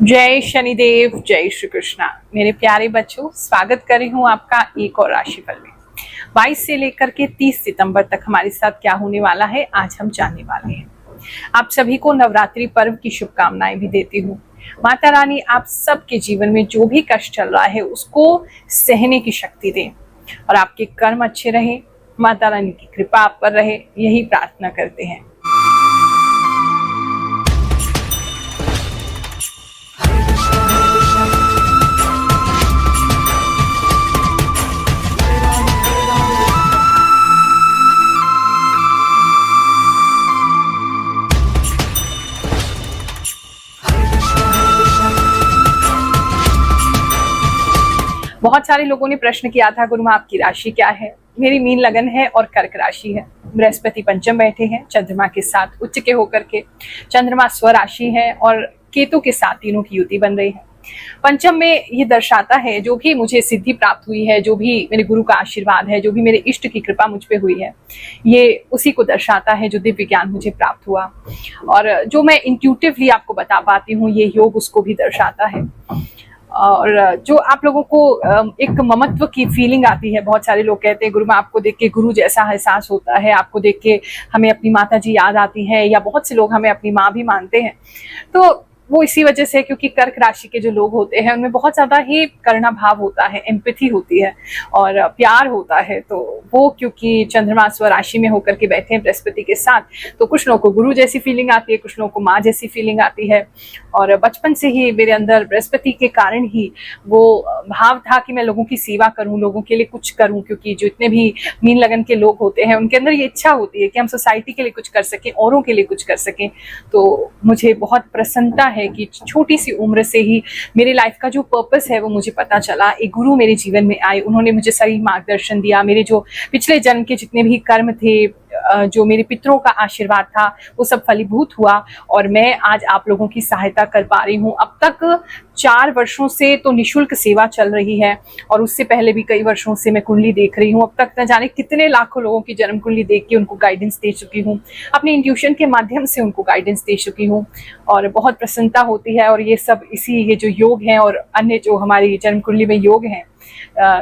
जय शनिदेव, जय श्री कृष्णा। मेरे प्यारे बच्चों, स्वागत कर रही हूँ आपका एक और राशिफल में। 22 से लेकर के 30 सितंबर तक हमारे साथ क्या होने वाला है आज हम जानने वाले हैं। आप सभी को नवरात्रि पर्व की शुभकामनाएं भी देती हूँ। माता रानी आप सबके जीवन में जो भी कष्ट चल रहा है उसको सहने की शक्ति दें और आपके कर्म अच्छे रहे, माता रानी की कृपा आप पर रहे, यही प्रार्थना करते हैं। बहुत सारे लोगों ने प्रश्न किया था, गुरु माँ आपकी राशि क्या है। मेरी मीन लगन है और कर्क राशि है। बृहस्पति पंचम बैठे हैं चंद्रमा के साथ उच्च के होकर के। चंद्रमा स्वराशि है और केतु के साथ तीनों की युति बन रही है। पंचम में ये दर्शाता है जो भी मुझे सिद्धि प्राप्त हुई है, जो भी मेरे गुरु का आशीर्वाद है, जो भी मेरे इष्ट की कृपा मुझ पे हुई है, ये उसी को दर्शाता है जो दिव्य ज्ञान मुझे प्राप्त हुआ और जो मैं इंट्यूटिवली आपको बता पाती हूँ, ये योग उसको भी दर्शाता है। और जो आप लोगों को एक ममत्व की फीलिंग आती है। बहुत सारे लोग कहते हैं गुरु माँ आपको देख के गुरु जैसा एहसास होता है, आपको देख के हमें अपनी माता जी याद आती है, या बहुत से लोग हमें अपनी माँ भी मानते हैं। तो वो इसी वजह से, क्योंकि कर्क राशि के जो लोग होते हैं उनमें बहुत ज्यादा ही करुणा भाव होता है, एम्पैथी होती है और प्यार होता है। तो वो क्योंकि चंद्रमा स्वराशि में होकर के बैठे हैं बृहस्पति के साथ, तो कुछ लोगों को गुरु जैसी फीलिंग आती है, कुछ लोगों को माँ जैसी फीलिंग आती है। और बचपन से ही मेरे अंदर बृहस्पति के कारण ही वो भाव था कि मैं लोगों की सेवा करूं, लोगों के लिए कुछ करूं, क्योंकि जो इतने भी मीन लगन के लोग होते हैं उनके अंदर ये इच्छा होती है कि हम सोसाइटी के लिए कुछ कर सकें, औरों के लिए कुछ कर सकें। तो मुझे बहुत प्रसन्नता है कि छोटी सी उम्र से ही मेरी लाइफ का जो पर्पस है वो मुझे पता चला। एक गुरु मेरे जीवन में आए, उन्होंने मुझे सही मार्गदर्शन दिया। मेरे जो पिछले जन्म के जितने भी कर्म थे, जो मेरे पितरों का आशीर्वाद था, वो सब फलीभूत हुआ और मैं आज आप लोगों की सहायता कर पा रही हूँ। अब तक 4 वर्षों से तो निशुल्क सेवा चल रही है और उससे पहले भी कई वर्षों से मैं कुंडली देख रही हूँ। अब तक न जाने कितने लाखों लोगों की जन्म कुंडली देख के उनको गाइडेंस दे चुकी हूँ, अपने इंट्यूशन के माध्यम से उनको गाइडेंस दे चुकी हूँ और बहुत प्रसन्नता होती है। और ये सब ये जो योग हैं और अन्य जो हमारी जन्म कुंडली में योग हैं,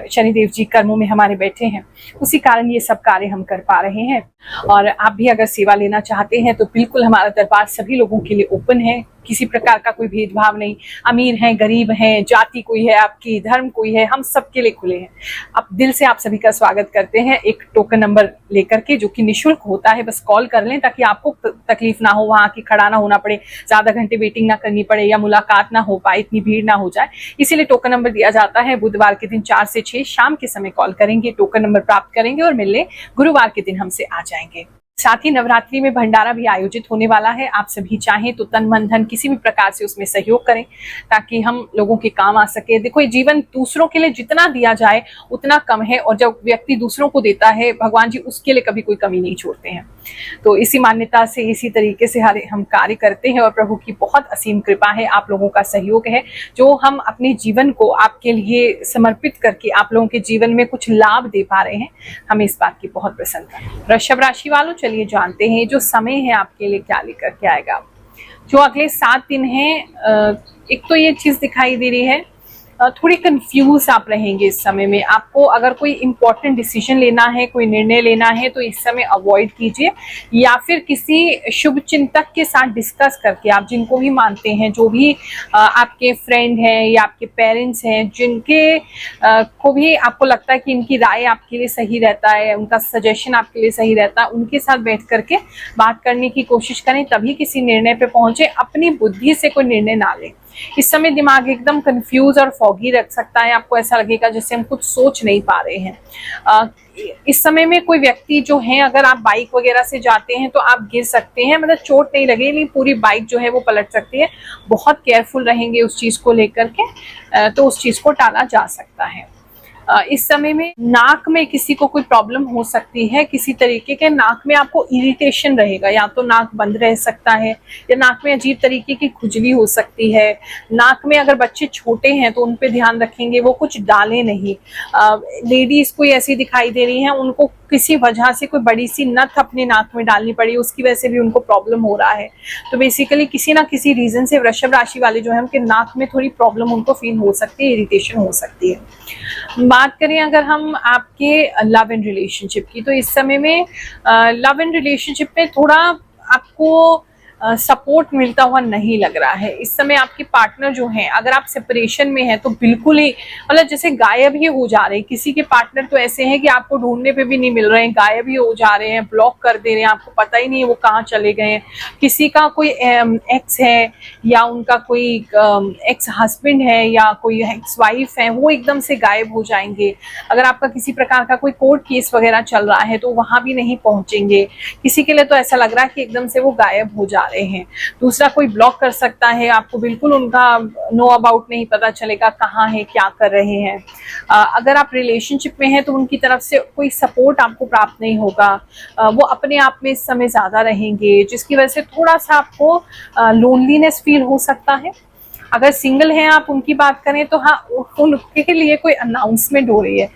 शनिदेव जी कर्मों में हमारे बैठे हैं, उसी कारण ये सब कार्य हम कर पा रहे हैं। और आप भी अगर सेवा लेना चाहते हैं तो बिल्कुल हमारा दरबार सभी लोगों के लिए ओपन है, किसी प्रकार का कोई भेदभाव नहीं। अमीर हैं, गरीब हैं, जाति कोई है आपकी, धर्म कोई है, हम सबके लिए खुले हैं। अब दिल से आप सभी का स्वागत करते हैं। एक टोकन नंबर लेकर के जो कि निःशुल्क होता है, बस कॉल कर लें ताकि आपको तकलीफ ना हो, वहां की खड़ा ना होना पड़े, ज्यादा घंटे वेटिंग ना करनी पड़े या मुलाकात ना हो पाए, इतनी भीड़ ना हो जाए। इसीलिए टोकन नंबर दिया जाता है। बुधवार के दिन 4 से 6 शाम के समय कॉल करेंगे, टोकन नंबर प्राप्त करेंगे और मिलने गुरुवार के दिन हमसे आ जाएंगे। साथ ही नवरात्रि में भंडारा भी आयोजित होने वाला है। आप सभी चाहें तो तन मन धन किसी भी प्रकार से उसमें सहयोग करें ताकि हम लोगों के काम आ सके। देखो, ये जीवन दूसरों के लिए जितना दिया जाए उतना कम है और जब व्यक्ति दूसरों को देता है, भगवान जी उसके लिए कभी कोई कमी नहीं छोड़ते हैं। तो इसी मान्यता से, इसी तरीके से हम कार्य करते हैं और प्रभु की बहुत असीम कृपा है, आप लोगों का सहयोग है, जो हम अपने जीवन को आपके लिए समर्पित करके आप लोगों के जीवन में कुछ लाभ दे पा रहे हैं। हमें इस बात की बहुत प्रसन्नता है। वृषभ राशि वालों, चलिए जानते हैं जो समय है आपके लिए क्या लेकर के आएगा। जो अगले 7 दिन हैं, एक तो ये चीज दिखाई दे रही है, थोड़ी कंफ्यूज आप रहेंगे इस समय में। आपको अगर कोई इंपॉर्टेंट डिसीजन लेना है, कोई निर्णय लेना है तो इस समय अवॉइड कीजिए, या फिर किसी शुभ चिंतक के साथ डिस्कस करके, आप जिनको भी मानते हैं, जो भी आपके फ्रेंड हैं या आपके पेरेंट्स हैं, जिनके को भी आपको लगता है कि इनकी राय आपके लिए सही रहता है, उनका सजेशन आपके लिए सही रहता है, उनके साथ बैठ करके बात करने की कोशिश करें, तभी किसी निर्णय पे पहुंचे। अपनी बुद्धि से कोई निर्णय ना लें। इस समय दिमाग एकदम कंफ्यूज और फॉगी रख सकता है, आपको ऐसा लगेगा जैसे हम कुछ सोच नहीं पा रहे हैं। इस समय में कोई व्यक्ति जो है, अगर आप बाइक वगैरह से जाते हैं तो आप गिर सकते हैं, मतलब चोट नहीं लगे नहीं, पूरी बाइक जो है वो पलट सकती है। बहुत केयरफुल रहेंगे उस चीज को लेकर के, तो उस चीज को टाला जा सकता है। इस समय में नाक में किसी को कोई प्रॉब्लम हो सकती है, किसी तरीके के नाक में आपको इरिटेशन रहेगा, या तो नाक बंद रह सकता है या नाक में अजीब तरीके की खुजली हो सकती है। नाक में अगर बच्चे छोटे हैं तो उन पे ध्यान रखेंगे, वो कुछ डालें नहीं। लेडीज कोई ऐसी दिखाई दे रही हैं, उनको किसी वजह से कोई बड़ी सी नथ अपने नाक में डालनी पड़ी, उसकी वजह से भी उनको प्रॉब्लम हो रहा है। तो बेसिकली किसी ना किसी रीजन से वृषभ राशि वाले जो है उनके नाक में थोड़ी प्रॉब्लम उनको फील हो सकती है, इरिटेशन हो सकती है। बात करें अगर हम आपके लव एंड रिलेशनशिप की, तो इस समय में लव एंड रिलेशनशिप में थोड़ा आपको सपोर्ट मिलता हुआ नहीं लग रहा है। इस समय आपके पार्टनर जो हैं, अगर आप सेपरेशन में हैं तो बिल्कुल ही मतलब जैसे गायब ही हो जा रहे हैं। किसी के पार्टनर तो ऐसे हैं कि आपको ढूंढने पे भी नहीं मिल रहे हैं, गायब ही हो जा रहे हैं, ब्लॉक कर दे रहे हैं, आपको पता ही नहीं है वो कहाँ चले गए हैं। किसी का कोई एक्स है या उनका कोई एक्स हस्बैंड है या कोई एक्स वाइफ है, वो एकदम से गायब हो जाएंगे। अगर आपका किसी प्रकार का कोई कोर्ट केस वगैरह चल रहा है तो वहां भी नहीं पहुंचेंगे। किसी के लिए तो ऐसा लग रहा है कि एकदम से वो गायब हो जा रहे हैं। दूसरा, कोई ब्लॉक कर सकता है आपको, बिल्कुल उनका नो अबाउट नहीं पता चलेगा कहाँ है, क्या कर रहे हैं। अगर आप रिलेशनशिप में हैं तो उनकी तरफ से कोई सपोर्ट आपको प्राप्त नहीं होगा। वो अपने आप में इस समय ज्यादा रहेंगे, जिसकी वजह से थोड़ा सा आपको लोनलीनेस फील हो सकता है। अगर सिंगल हैं आप, उनकी बात करें तो हाँ, उनके लिए कोई अनाउंसमेंट हो रही है।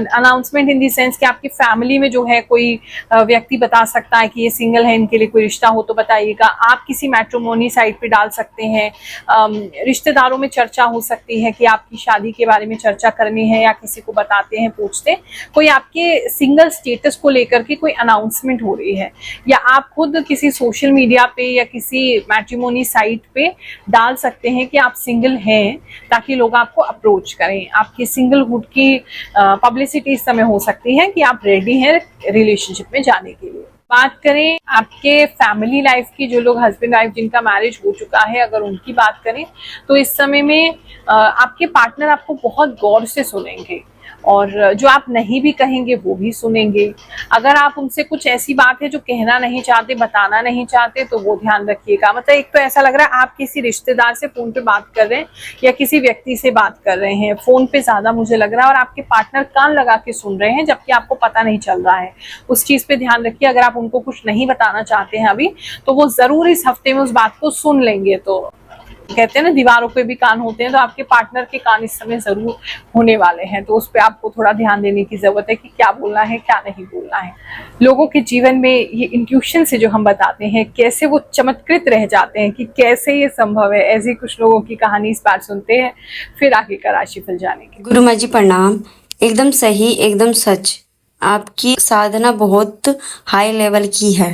अनाउंसमेंट इन दी सेंस कि आपकी फैमिली में जो है कोई व्यक्ति बता सकता है कि ये सिंगल है, इनके लिए कोई रिश्ता हो तो बताइएगा। आप किसी मैट्रिमोनी साइट पे डाल सकते हैं। रिश्तेदारों में चर्चा हो सकती है कि आपकी शादी के बारे में चर्चा करनी है, या किसी को बताते हैं, पूछते हैं। कोई आपके सिंगल स्टेटस को लेकर के कोई अनाउंसमेंट हो रही है, या आप खुद किसी सोशल मीडिया पे या किसी मैट्रिमोनी साइट पे डाल सकते हैं कि आप सिंगल हैं, ताकि लोग आपको अप्रोच करें। आपकी सिंगलहुड की पब्लिसिटी इस समय हो सकती है कि आप रेडी हैं रिलेशनशिप में जाने के लिए। बात करें आपके फैमिली लाइफ की, जो लोग हस्बैंड वाइफ जिनका मैरिज हो चुका है, अगर उनकी बात करें तो इस समय में आपके पार्टनर आपको बहुत गौर से सुनेंगे, और जो आप नहीं भी कहेंगे वो भी सुनेंगे। अगर आप उनसे कुछ ऐसी बात है जो कहना नहीं चाहते, बताना नहीं चाहते, तो वो ध्यान रखिएगा। मतलब एक तो ऐसा लग रहा है आप किसी रिश्तेदार से फोन पे बात कर रहे हैं या किसी व्यक्ति से बात कर रहे हैं, फोन पे ज्यादा मुझे लग रहा है, और आपके पार्टनर कान लगा के सुन रहे हैं जबकि आपको पता नहीं चल रहा है। उस चीज पे ध्यान रखिए। अगर आप उनको कुछ नहीं बताना चाहते हैं अभी, तो वो जरूर इस हफ्ते में उस बात को सुन लेंगे। तो कहते हैं ना, दीवारों पे भी कान होते हैं, तो आपके पार्टनर के कान इस समय जरूर होने वाले हैं। तो उस पर आपको थोड़ा ध्यान देने की जरूरत है कि क्या बोलना है, क्या नहीं बोलना है। लोगों के जीवन में ये इंट्यूशन से जो हम बताते हैं, कैसे वो चमत्कृत रह जाते हैं कि कैसे ये संभव है। ऐसी कुछ लोगों की कहानी इस बार सुनते हैं, फिर आगे का राशिफल जाने के। गुरु माँ जी प्रणाम। एकदम सही, एकदम सच। आपकी साधना बहुत हाई लेवल की है।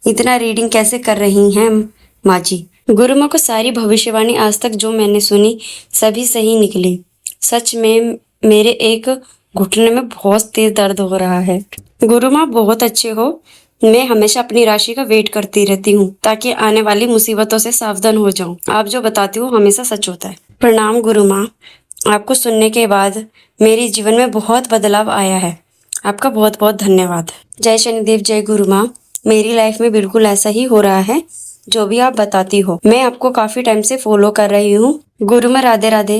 इतना रीडिंग कैसे कर रही हैं माँ जी? गुरु माँ को सारी भविष्यवाणी आज तक जो मैंने सुनी सभी सही निकली। सच में मेरे एक घुटने में बहुत तेज दर्द हो रहा है। गुरु माँ बहुत अच्छे हो। मैं हमेशा अपनी राशि का वेट करती रहती हूँ ताकि आने वाली मुसीबतों से सावधान हो जाऊं। आप जो बताती हो हमेशा सच होता है। प्रणाम गुरु माँ। आपको सुनने के बाद मेरे जीवन में बहुत बदलाव आया है। आपका बहुत बहुत धन्यवाद। जय शनिदेव, जय गुरु माँ। मेरी लाइफ में बिल्कुल ऐसा ही हो रहा है जो भी आप बताती हो। मैं आपको काफी टाइम से फॉलो कर रही हूँ। गुरु माँ राधे राधे।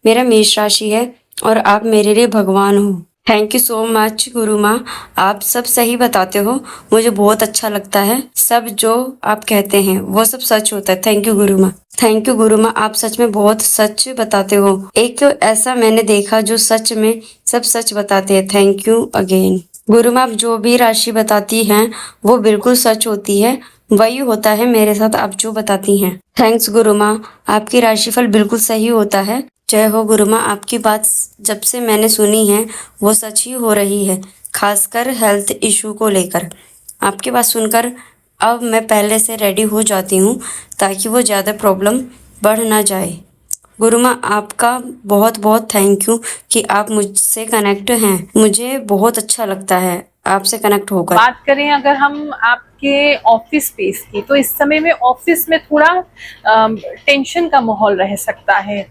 मेरा मेष राशि है और आप मेरे लिए भगवान हो। थैंक यू सो मच गुरु माँ। आप सब सही बताते हो, मुझे बहुत अच्छा लगता है। सब जो आप कहते हैं वो सब सच होता है। थैंक यू गुरु माँ। थैंक यू गुरु माँ। आप सच में बहुत सच बताते हो। एक ऐसा मैंने देखा जो सच में सब सच बताते हैं। थैंक यू अगेन गुरु माँ। आप जो भी राशि बताती हैं वो बिल्कुल सच होती है। वही होता है मेरे साथ आप जो बताती हैं। थैंक्स गुरु माँ। आपकी राशिफल बिल्कुल सही होता है। जय हो गुरु माँ। आपकी बात जब से मैंने सुनी है वो सच ही हो रही है, खासकर हेल्थ इशू को लेकर। आपकी बात सुनकर अब मैं पहले से रेडी हो जाती हूँ ताकि वो ज़्यादा प्रॉब्लम बढ़ ना जाए। गुरु माँ आपका बहुत बहुत थैंक यू कि आप मुझसे कनेक्ट हैं। मुझे बहुत अच्छा लगता है आपसे कनेक्ट होकर। बात करें अगर हम आपके ऑफिस स्पेस की, तो इस समय में ऑफिस में थोड़ा टेंशन का माहौल रह सकता है।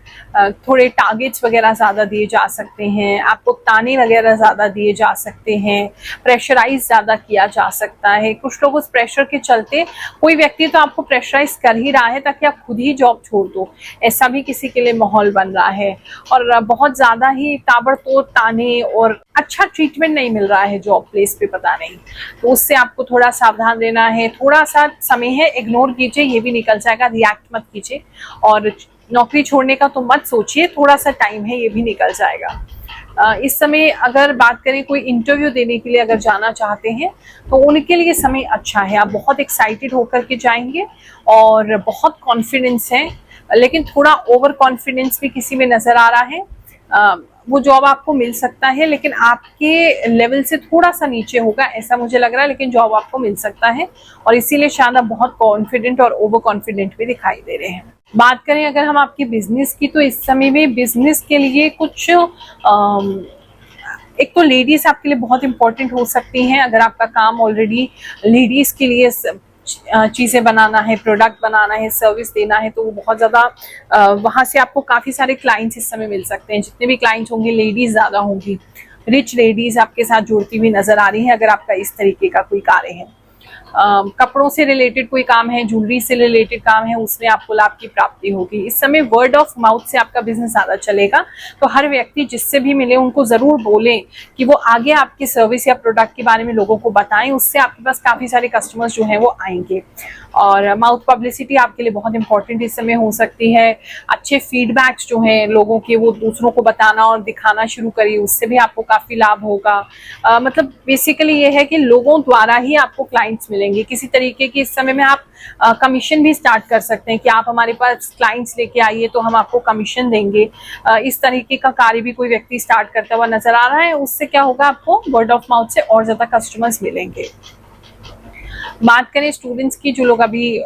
थोड़े टारगेट्स वगैरह ज़्यादा दिए जा सकते हैं, आपको ताने वगैरह ज़्यादा दिए जा सकते हैं, प्रेशराइज ज़्यादा किया जा सकता है। कुछ लोग उस प्रेशर के चलते, कोई व्यक्ति तो आपको प्रेशराइज कर ही रहा है ताकि आप खुद ही जॉब छोड़ दो, ऐसा भी किसी के लिए माहौल बन रहा है। और बहुत ज़्यादा ही ताबड़तोड़ ताने और अच्छा ट्रीटमेंट नहीं मिल रहा है जॉब प्लेस पे, पता नहीं, तो उससे आपको थोड़ा सावधान रहना है। थोड़ा सा समय है, इग्नोर कीजिए, ये भी निकल जाएगा। रिएक्ट मत कीजिए, और नौकरी छोड़ने का तो मत सोचिए, थोड़ा सा टाइम है, ये भी निकल जाएगा। इस समय अगर बात करें कोई इंटरव्यू देने के लिए अगर जाना चाहते हैं तो उनके लिए समय अच्छा है। आप बहुत एक्साइटेड होकर के जाएंगे और बहुत कॉन्फिडेंस है, लेकिन थोड़ा ओवर कॉन्फिडेंस भी किसी में नजर आ रहा है। वो जॉब आपको मिल सकता है लेकिन आपके लेवल से थोड़ा सा नीचे होगा, ऐसा मुझे लग रहा है, लेकिन जॉब आपको मिल सकता है और इसीलिए शायद आप बहुत कॉन्फिडेंट और ओवर कॉन्फिडेंट भी दिखाई दे रहे हैं। बात करें अगर हम आपके बिजनेस की, तो इस समय में बिजनेस के लिए कुछ एक तो लेडीज आपके लिए बहुत इंपॉर्टेंट हो सकती हैं। अगर आपका काम ऑलरेडी लेडीज के लिए चीज़ें बनाना है, प्रोडक्ट बनाना है, सर्विस देना है, तो वो बहुत ज़्यादा वहाँ से आपको काफ़ी सारे क्लाइंट्स इस समय मिल सकते हैं। जितने भी क्लाइंट्स होंगे लेडीज़ ज़्यादा होंगी, रिच लेडीज़ आपके साथ जुड़ती हुई नज़र आ रही है अगर आपका इस तरीके का कोई कार्य है। कपड़ों से रिलेटेड कोई काम है, ज्वेलरी से रिलेटेड काम है, उसमें आपको लाभ की प्राप्ति होगी। इस समय वर्ड ऑफ माउथ से आपका बिजनेस ज़्यादा चलेगा, तो हर व्यक्ति जिससे भी मिले उनको ज़रूर बोलें कि वो आगे आपके सर्विस या प्रोडक्ट के बारे में लोगों को बताएं, उससे आपके पास काफ़ी सारे कस्टमर्स जो हैं वो आएंगे। और माउथ पब्लिसिटी आपके लिए बहुत इंपॉर्टेंट इस समय हो सकती है। अच्छे फीडबैक्स जो हैं लोगों के, वो दूसरों को बताना और दिखाना शुरू करिए, उससे भी आपको काफ़ी लाभ होगा। मतलब बेसिकली ये है कि लोगों द्वारा ही आपको क्लाइंट्स मिलेंगे किसी तरीके की। इस समय में आप कमीशन भी स्टार्ट कर सकते हैं कि आप हमारे पास क्लाइंट्स लेके आइए तो हम आपको कमीशन देंगे। इस तरीके का कार्य भी कोई व्यक्ति स्टार्ट करता हुआ नजर आ रहा है। उससे क्या होगा, आपको वर्ड ऑफ माउथ से और ज़्यादा कस्टमर्स मिलेंगे। बात करें स्टूडेंट्स की, जो लोग अभी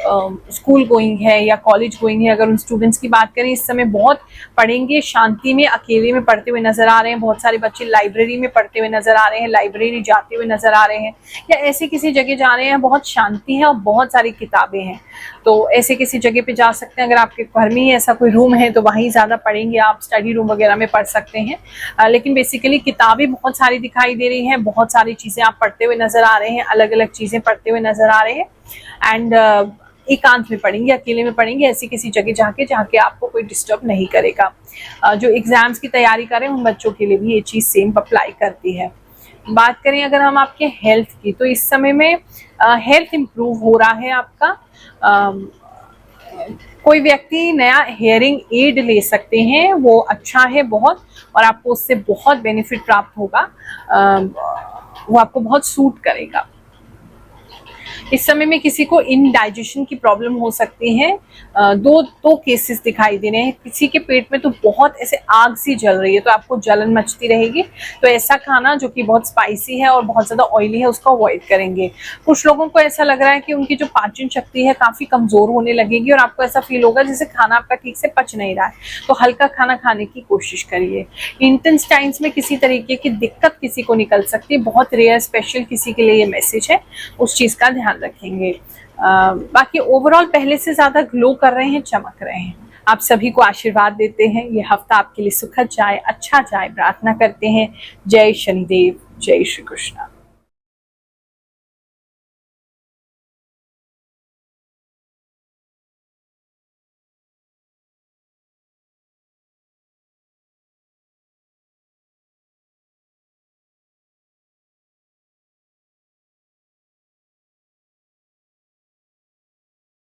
स्कूल गोइंग है या कॉलेज गोइंग है, अगर उन स्टूडेंट्स की बात करें, इस समय बहुत पढ़ेंगे, शांति में अकेले में पढ़ते हुए नजर आ रहे हैं। बहुत सारे बच्चे लाइब्रेरी में पढ़ते हुए नजर आ रहे हैं, लाइब्रेरी जाते हुए नजर आ रहे हैं, या ऐसे किसी जगह जा रहे हैं बहुत शांति है और बहुत सारी किताबें हैं, तो ऐसे किसी जगह पे जा सकते हैं। अगर आपके घर में ही ऐसा कोई रूम है तो वहीं ज़्यादा पढ़ेंगे, आप स्टडी रूम वगैरह में पढ़ सकते हैं। लेकिन बेसिकली किताबें बहुत सारी दिखाई दे रही हैं, बहुत सारी चीज़ें आप पढ़ते हुए नजर आ रहे हैं, अलग अलग चीज़ें पढ़ते हुए नजर आ रहे हैं। एंड एकांत में पढ़ेंगे, अकेले में पढ़ेंगे, ऐसी किसी जगह जाके जहाँ के आपको कोई डिस्टर्ब नहीं करेगा। जो एग्जाम्स की तैयारी करें उन बच्चों के लिए भी ये चीज़ सेम अप्लाई करती है। बात करें अगर हम आपके हेल्थ की, तो इस समय में हेल्थ इम्प्रूव हो रहा है आपका। कोई व्यक्ति नया हेयरिंग एड ले सकते हैं, वो अच्छा है बहुत, और आपको उससे बहुत बेनिफिट प्राप्त होगा। वो आपको बहुत सूट करेगा। इस समय में किसी को इनडाइजेशन की प्रॉब्लम हो सकती है। दो केसेस दिखाई दे रहे हैं। किसी के पेट में तो बहुत ऐसे आग सी जल रही है, तो आपको जलन मचती रहेगी, तो ऐसा खाना जो कि बहुत स्पाइसी है और बहुत ज़्यादा ऑयली है उसको अवॉइड करेंगे। कुछ लोगों को ऐसा लग रहा है कि उनकी जो पाचन शक्ति है काफ़ी कमज़ोर होने लगेगी और आपको ऐसा फील होगा जैसे खाना आपका ठीक से पच नहीं रहा है, तो हल्का खाना खाने की कोशिश करिए। इंटेस्टाइन्स में किसी तरीके की दिक्कत किसी को निकल सकती है, बहुत रेयर स्पेशल किसी के लिए ये मैसेज है, उस चीज़ का ध्यान रखेंगे। बाकी ओवरऑल पहले से ज्यादा ग्लो कर रहे हैं, चमक रहे हैं। आप सभी को आशीर्वाद देते हैं, ये हफ्ता आपके लिए सुखद जाए, अच्छा जाए, प्रार्थना करते हैं। जय शनिदेव, जय श्री कृष्ण।